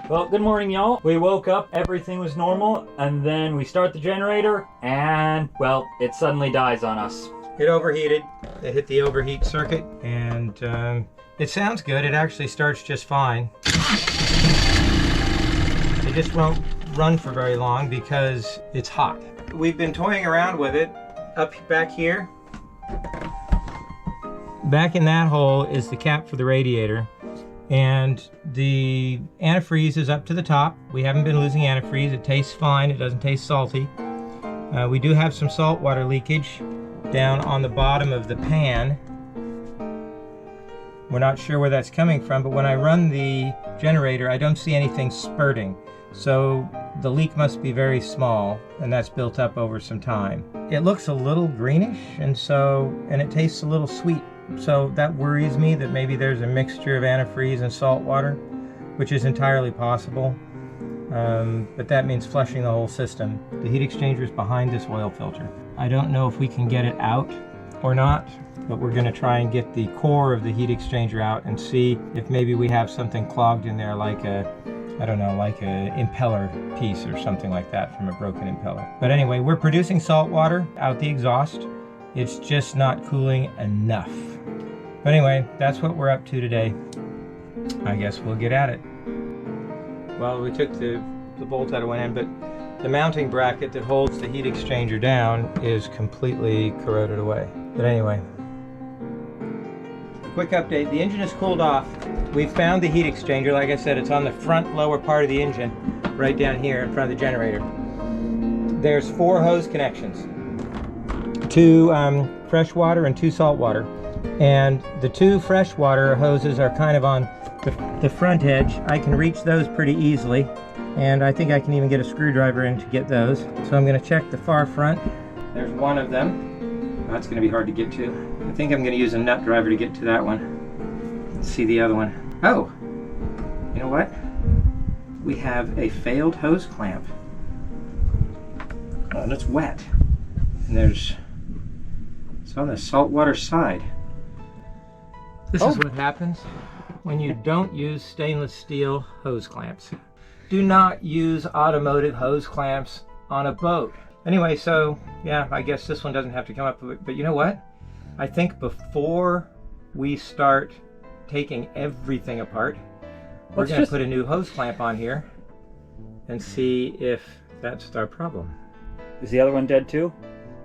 Well, good morning, y'all. We woke up, everything was normal, and then we start the generator, and, well, it suddenly dies on us. It overheated. It hit the overheat circuit, and it sounds good. It actually starts just fine. It just won't run for very long because it's hot. We've been toying around with it up back here. Back in that hole is the cap for the radiator, and the antifreeze is up to the top. We haven't been losing antifreeze. It tastes fine. It doesn't taste salty. We do have some salt water leakage down on the bottom of the pan. We're not sure where that's coming from, but when I run the generator, I don't see anything spurting. So the leak must be very small, and that's built up over some time. It looks a little greenish, and it tastes a little sweet. So that worries me that maybe there's a mixture of antifreeze and salt water, which is entirely possible. But that means flushing the whole system. The heat exchanger is behind this oil filter. I don't know if we can get it out or not, but we're gonna try and get the core of the heat exchanger out and see if maybe we have something clogged in there, like a impeller piece or something like that from a broken impeller. But anyway, we're producing salt water out the exhaust. It's just not cooling enough. But anyway, that's what we're up to today. I guess we'll get at it. Well, we took the bolt out of one end, but the mounting bracket that holds the heat exchanger down is completely corroded away. But anyway, quick update. The engine is cooled off. We found the heat exchanger. Like I said, it's on the front lower part of the engine, right down here in front of the generator. There's 4 hose connections. 2 fresh water and 2 salt water. And the 2 freshwater hoses are kind of on the front edge. I can reach those pretty easily, and I think I can even get a screwdriver in to get those. So I'm going to check the far front. There's one of them. That's going to be hard to get to. I think I'm going to use a nut driver to get to that one. Let's see the other one. Oh, you know what? We have a failed hose clamp. Oh, and it's wet. And it's on the saltwater side. This is what happens when you don't use stainless steel hose clamps. Do not use automotive hose clamps on a boat. Anyway, so yeah, I guess this one doesn't have to come up, but you know what? I think before we start taking everything apart, we're going to put a new hose clamp on here and see if that's our problem. Is the other one dead too?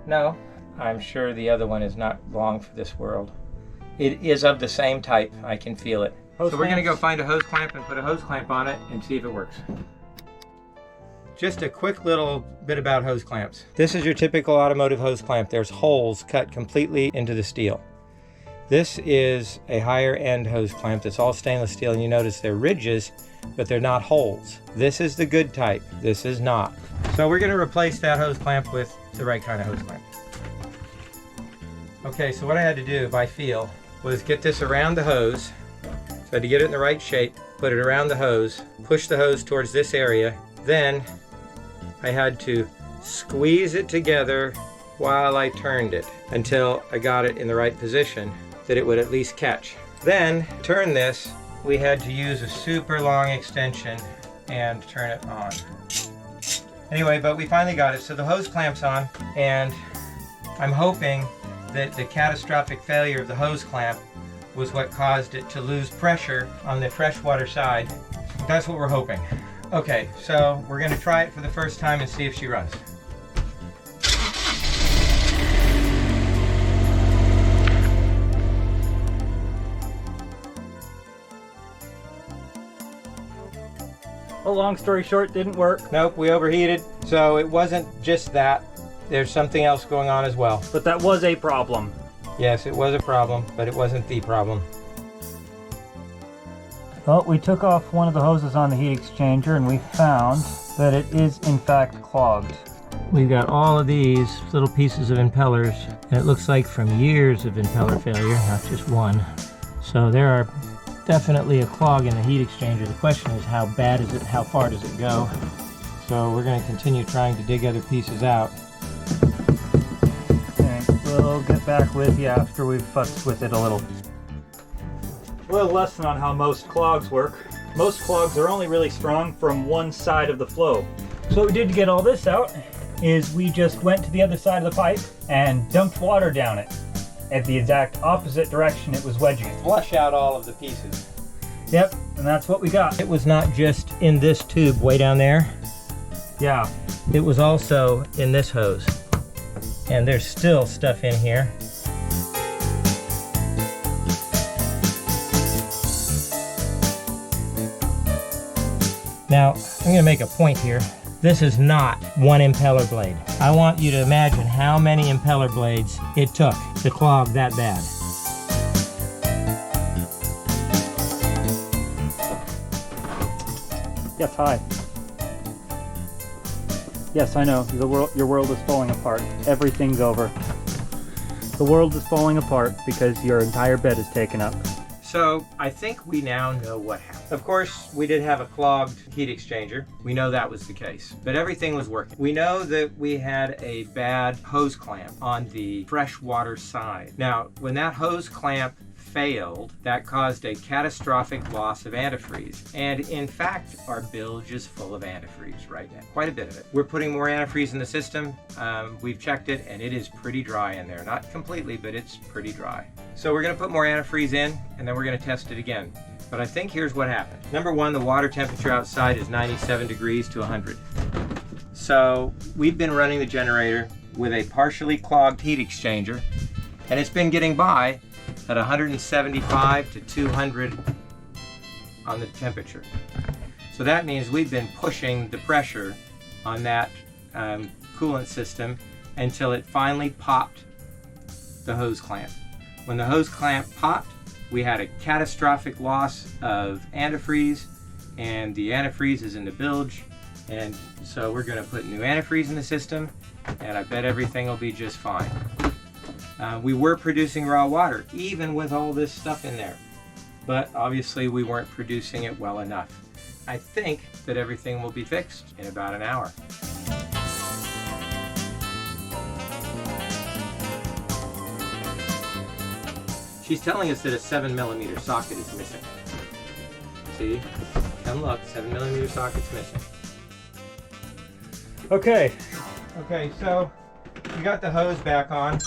No, I'm sure the other one is not long for this world. It is of the same type. I can feel it. So we're going to go find a hose clamp and put a hose clamp on it and see if it works. Just a quick little bit about hose clamps. This is your typical automotive hose clamp. There's holes cut completely into the steel. This is a higher end hose clamp that's all stainless steel, and you notice they're ridges, but they're not holes. This is the good type. This is not. So we're going to replace that hose clamp with the right kind of hose clamp. Okay, so what I had to do by feel was get this around the hose. So I had to get it in the right shape, put it around the hose, push the hose towards this area. Then I had to squeeze it together while I turned it until I got it in the right position that it would at least catch. Then, turn this, we had to use a super long extension and turn it on. Anyway, but we finally got it. So the hose clamp's on, and I'm hoping that the catastrophic failure of the hose clamp was what caused it to lose pressure on the freshwater side. That's what we're hoping. Okay, so we're going to try it for the first time and see if she runs. Well, long story short, didn't work. Nope, we overheated. So it wasn't just that. There's something else going on as well. But that was a problem. Yes, it was a problem, but it wasn't the problem. Well, we took off one of the hoses on the heat exchanger and we found that it is in fact clogged. We've got all of these little pieces of impellers, and it looks like from years of impeller failure, not just one. So there are definitely a clog in the heat exchanger. The question is, how bad is it? How far does it go? So we're going to continue trying to dig other pieces out. Okay, we'll get back with you after we've fussed with it a little. A little lesson on how most clogs work. Most clogs are only really strong from one side of the flow. So what we did to get all this out is we just went to the other side of the pipe and dumped water down it at the exact opposite direction it was wedging. Flush out all of the pieces. Yep, and that's what we got. It was not just in this tube way down there. Yeah. It was also in this hose. And there's still stuff in here. Now, I'm going to make a point here. This is not one impeller blade. I want you to imagine how many impeller blades it took to clog that bad. Yes, hi. Yes, I know. Your world is falling apart. Everything's over. The world is falling apart because your entire bed is taken up. So I think we now know what happened. Of course, we did have a clogged heat exchanger. We know that was the case, but everything was working. We know that we had a bad hose clamp on the freshwater side. Now, when that hose clamp failed, that caused a catastrophic loss of antifreeze. And in fact, our bilge is full of antifreeze right now, quite a bit of it. We're putting more antifreeze in the system. We've checked it and it is pretty dry in there. Not completely, but it's pretty dry. So we're gonna put more antifreeze in and then we're gonna test it again. But I think here's what happened. Number one, the water temperature outside is 97 degrees to 100. So we've been running the generator with a partially clogged heat exchanger and it's been getting by at 175 to 200 on the temperature. So that means we've been pushing the pressure on that coolant system until it finally popped the hose clamp. When the hose clamp popped, we had a catastrophic loss of antifreeze, and the antifreeze is in the bilge, and so we're going to put new antifreeze in the system, and I bet everything will be just fine. We were producing raw water, even with all this stuff in there, but obviously we weren't producing it well enough. I think that everything will be fixed in about an hour. She's telling us that a 7mm socket is missing. See? Come look, 7mm socket's missing. Okay. Okay, so we got the hose back on.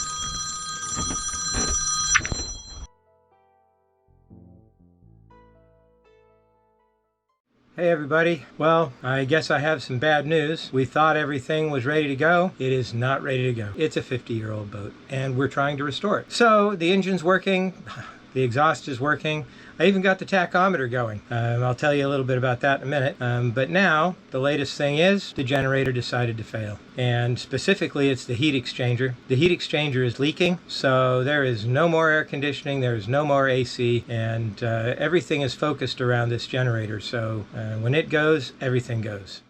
Hey everybody. Well, I guess I have some bad news. We thought everything was ready to go. It is not ready to go. It's a 50-year-old boat and we're trying to restore it. So the engine's working, the exhaust is working. I even got the tachometer going. I'll tell you a little bit about that in a minute. But now, the latest thing is the generator decided to fail. And specifically, it's the heat exchanger. The heat exchanger is leaking, so there is no more air conditioning, there is no more AC, and everything is focused around this generator. So when it goes, everything goes.